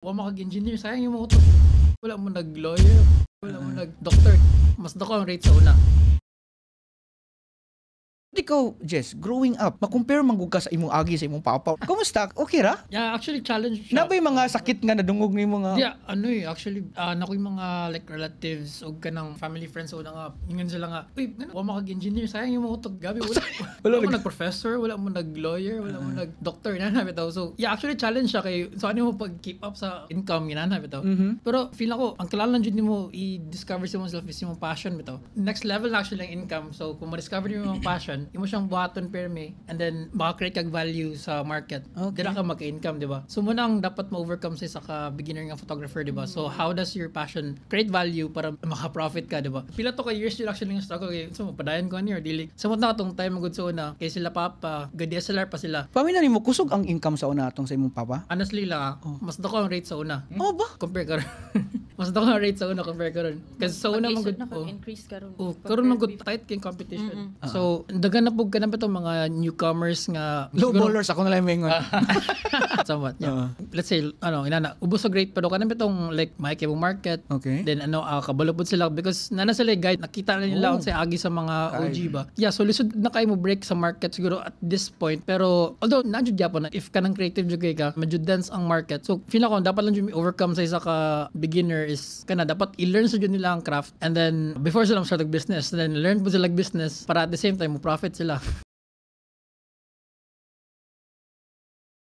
Wa makag-engineer, sayang yung mga utak. Wala mo nag-lawyer, wala mo nag-doctor. Mas dako ang rate sa una. Ikaw, Jess, growing up, makumpare man gud ka sa imong agi sa imong papa. Kumusta? Okay ra? Yeah, actually challenge siya. Nabay mga sakit nga nadungog ni mga Yeah, actually, nakoy mga like relatives o kanang family friends o na nga, ingon sila nga, uy, wa makag-engineer, sayang yung mga utak. Gabi, wala mo nag-professor, wala mo nag-lawyer, wala mo nag-doctor, inanabi tao. So, yeah, actually challenge siya kay, so ano mo pag-keep up sa income, inanabi tao. Pero feel ako, ang kilala lang dyan mo i-discover sa mong self is yung passion bitaw. Next level na actually ang income. So, kung ma-discover mo yung passion, imo siyang buhaton perme and then maka-create kag value sa market. Okay. Dira ka magka-income, di ba? So muna ang dapat ma-overcome sa ka beginner nga photographer, di ba? So how does your passion create value para maka-profit ka, di ba? Pila to ka years yun actually yung struggle kay so padayon ko ani or dili. So na tong time magud sa una kay sila papa, good DSLR pa sila. Pamina nimo kusog ang income sa una atong sa imong papa? Honestly lang, mas dako ang rate sa una. Oh ba? Compare karon. Mas dako ang rate sa una compare karon. Kasi sa una magud increase karon. Karon magud tight kay competition. So dagan na pug ka na ba itong mga newcomers nga Low ballers ako na lang mingon. somewhat, yeah. Let's say, ubos sa grade pa do kanang bitong like makikibong market. Okay. Then kabalo po sila because nana sila guide, nakita na nila sa agi sa mga OG ba. Yeah, so lisod na kayo mo break sa market siguro at this point. Pero although nandiyo gyapon na if kanang creative jud ka, medyo dense ang market. So feel ako dapat lang jud overcome sa isa ka beginner is kana dapat i-learn sa jud nila ang craft and then before sila start business, then learn po sila business para at the same time mo profit sila.